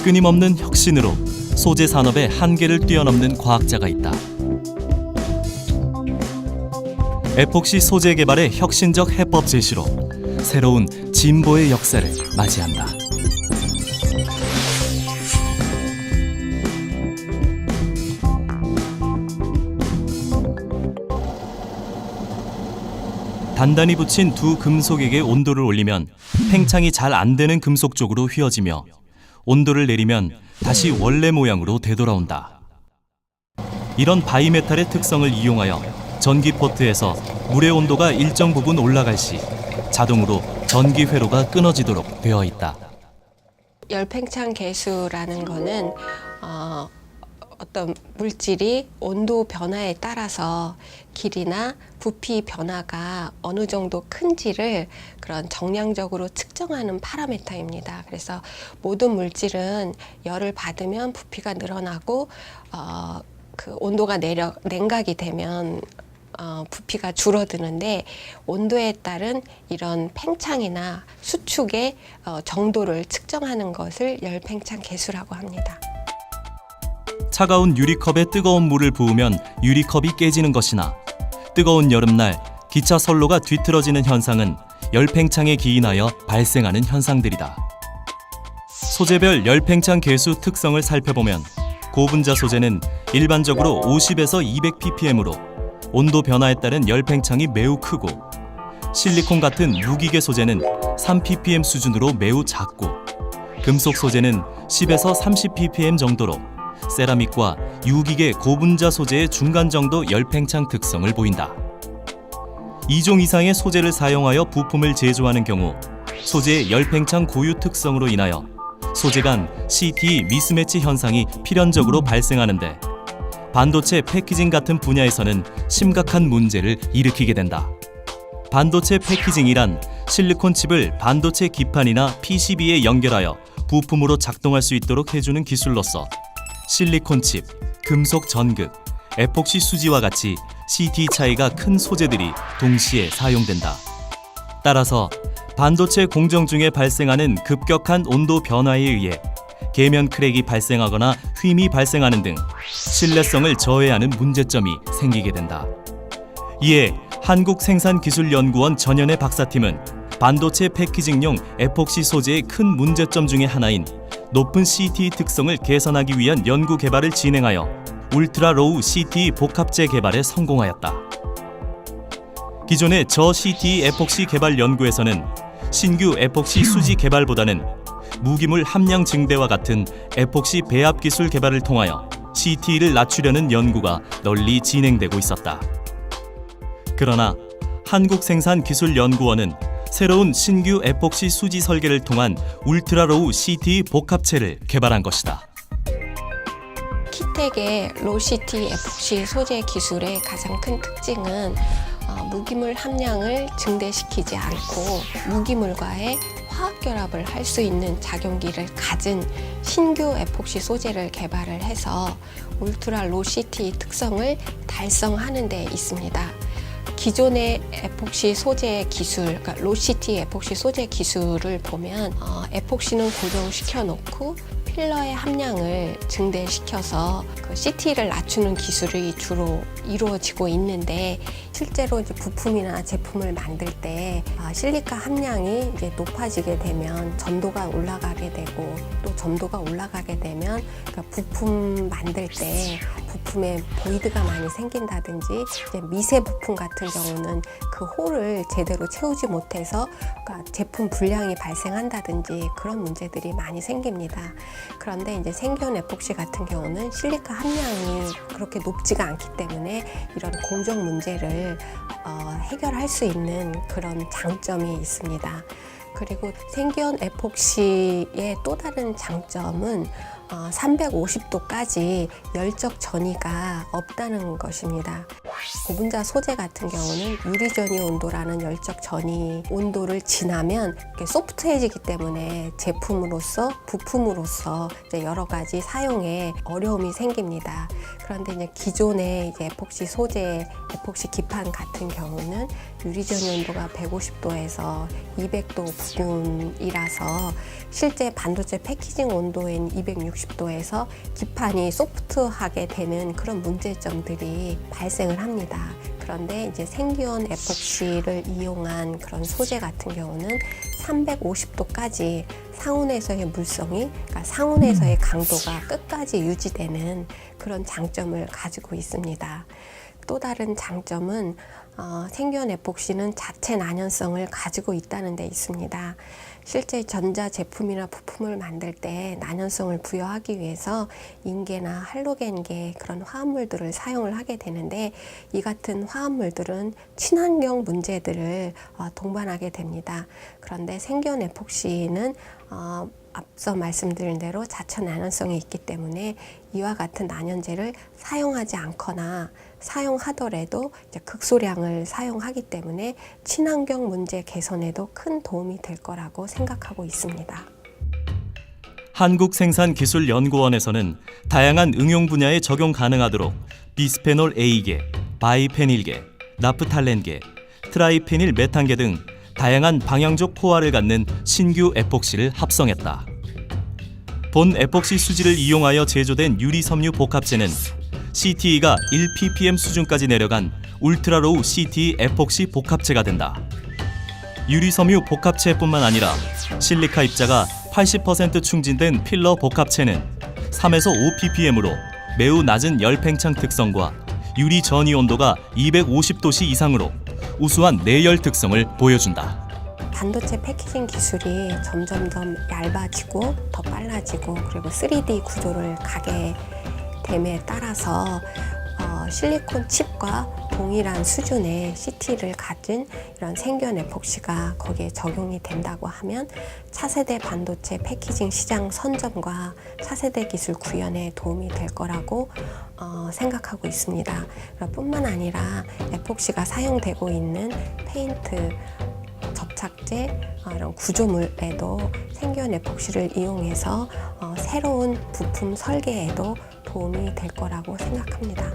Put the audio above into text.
끊임없는 혁신으로 소재 산업의 한계를 뛰어넘는 과학자가 있다. 에폭시 소재 개발의 혁신적 해법 제시로 새로운 진보의 역사를 맞이한다. 단단히 붙인 두 금속에게 온도를 올리면 팽창이 잘 안 되는 금속 쪽으로 휘어지며 온도를 내리면 다시 원래 모양으로 되돌아온다. 이런 바이메탈의 특성을 이용하여 전기 포트에서 물의 온도가 일정 부분 올라갈 시 자동으로 전기 회로가 끊어지도록 되어 있다. 열팽창 계수라는 거는 어떤 물질이 온도 변화에 따라서 길이나 부피 변화가 어느 정도 큰지를 그런 정량적으로 측정하는 파라미터입니다. 그래서 모든 물질은 열을 받으면 부피가 늘어나고 그 온도가 냉각이 되면 부피가 줄어드는데 온도에 따른 이런 팽창이나 수축의 정도를 측정하는 것을 열팽창 계수라고 합니다. 차가운 유리컵에 뜨거운 물을 부으면 유리컵이 깨지는 것이나 뜨거운 여름날 기차 선로가 뒤틀어지는 현상은 열팽창에 기인하여 발생하는 현상들이다. 소재별 열팽창 계수 특성을 살펴보면 고분자 소재는 일반적으로 50에서 200ppm으로 온도 변화에 따른 열팽창이 매우 크고 실리콘 같은 무기계 소재는 3ppm 수준으로 매우 작고 금속 소재는 10에서 30ppm 정도로 세라믹과 유기계 고분자 소재의 중간 정도 열팽창 특성을 보인다. 2종 이상의 소재를 사용하여 부품을 제조하는 경우 소재의 열팽창 고유 특성으로 인하여 소재 간 CTE 미스매치 현상이 필연적으로 발생하는데 반도체 패키징 같은 분야에서는 심각한 문제를 일으키게 된다. 반도체 패키징이란 실리콘 칩을 반도체 기판이나 PCB에 연결하여 부품으로 작동할 수 있도록 해주는 기술로서 실리콘 칩, 금속 전극, 에폭시 수지와 같이 CT 차이가 큰 소재들이 동시에 사용된다. 따라서 반도체 공정 중에 발생하는 급격한 온도 변화에 의해 계면 크랙이 발생하거나 휨이 발생하는 등 신뢰성을 저해하는 문제점이 생기게 된다. 이에 한국생산기술연구원 전현의 박사팀은 반도체 패키징용 에폭시 소재의 큰 문제점 중에 하나인 높은 CTE 특성을 개선하기 위한 연구 개발을 진행하여 울트라 로우 CTE 복합재 개발에 성공하였다. 기존의 저 CTE 에폭시 개발 연구에서는 신규 에폭시 수지 개발보다는 무기물 함량 증대와 같은 에폭시 배합 기술 개발을 통하여 CTE를 낮추려는 연구가 널리 진행되고 있었다. 그러나 한국생산기술연구원은 새로운 신규 에폭시 수지 설계를 통한 울트라로우 CTE 복합체를 개발한 것이다. 키텍의 로우 CTE 에폭시 소재 기술의 가장 큰 특징은 무기물 함량을 증대시키지 않고 무기물과의 화학 결합을 할 수 있는 작용기를 가진 신규 에폭시 소재를 개발을 해서 울트라 로우 CTE 특성을 달성하는 데 있습니다. 기존의 에폭시 소재 기술, 그러니까 로우 CTE 에폭시 소재 기술을 보면 에폭시는 고정시켜 놓고 필러의 함량을 증대시켜서 그 CTE를 낮추는 기술이 주로 이루어지고 있는데 실제로 이제 부품이나 제품을 만들 때 실리카 함량이 이제 높아지게 되면 점도가 올라가게 되고 또 점도가 올라가게 되면 그러니까 부품 만들 때 부품에 보이드가 많이 생긴다든지 이제 미세 부품 같은 경우는 그 홀을 제대로 채우지 못해서 그러니까 제품 불량이 발생한다든지 그런 문제들이 많이 생깁니다. 그런데 이제 생기온 에폭시 같은 경우는 실리카 함량이 그렇게 높지가 않기 때문에 이런 공정 문제를 해결할 수 있는 그런 장점이 있습니다. 그리고 생기온 에폭시의 또 다른 장점은 350도까지 열적 전이가 없다는 것입니다. 고분자 소재 같은 경우는 유리전이 온도라는 열적 전이 온도를 지나면 소프트해지기 때문에 제품으로서 부품으로서 이제 여러 가지 사용에 어려움이 생깁니다. 그런데 이제 기존의 이제 에폭시 소재, 에폭시 기판 같은 경우는 유리전이 온도가 150도에서 200도 부분이라서 실제 반도체 패키징 온도인 260도에서 기판이 소프트하게 되는 그런 문제점들이 발생을 합니다. 그런데 이제 생기온 에폭시를 이용한 그런 소재 같은 경우는 350도까지 상온에서의 물성이, 그러니까 상온에서의 강도가 끝까지 유지되는 그런 장점을 가지고 있습니다. 또 다른 장점은 생기온 에폭시는 자체 난연성을 가지고 있다는 데 있습니다. 실제 전자 제품이나 부품을 만들 때 난연성을 부여하기 위해서 인계나 할로겐계 그런 화합물들을 사용을 하게 되는데 이 같은 화합물들은 친환경 문제들을 동반하게 됩니다. 그런데 생기온 에폭시는 앞서 말씀드린 대로 자체 난연성이 있기 때문에 이와 같은 난연제를 사용하지 않거나 사용하더라도 이제 극소량을 사용하기 때문에 친환경 문제 개선에도 큰 도움이 될 거라고 생각하고 있습니다. 한국생산기술연구원에서는 다양한 응용 분야에 적용 가능하도록 비스페놀 A계, 바이페닐계, 나프탈렌계, 트라이페닐 메탄계 등 다양한 방향적 포화를 갖는 신규 에폭시를 합성했다. 본 에폭시 수지를 이용하여 제조된 유리섬유 복합체는 CTE가 1ppm 수준까지 내려간 울트라로우 CTE 에폭시 복합체가 된다. 유리섬유 복합체뿐만 아니라 실리카 입자가 80% 충진된 필러 복합체는 3에서 5ppm으로 매우 낮은 열팽창 특성과 유리 전이 온도가 250도씨 이상으로 우수한 내열 특성을 보여준다. 반도체 패키징 기술이 점점점 얇아지고 더 빨라지고 그리고 3D 구조를 가게 됨에 따라서 실리콘 칩과 동일한 수준의 CT를 가진 이런 생기온 에폭시가 거기에 적용이 된다고 하면 차세대 반도체 패키징 시장 선점과 차세대 기술 구현에 도움이 될 거라고 생각하고 있습니다. 뿐만 아니라 에폭시가 사용되고 있는 페인트, 접착제, 이런 구조물에도 생기온 에폭시를 이용해서 새로운 부품 설계에도 도움이 될 거라고 생각합니다.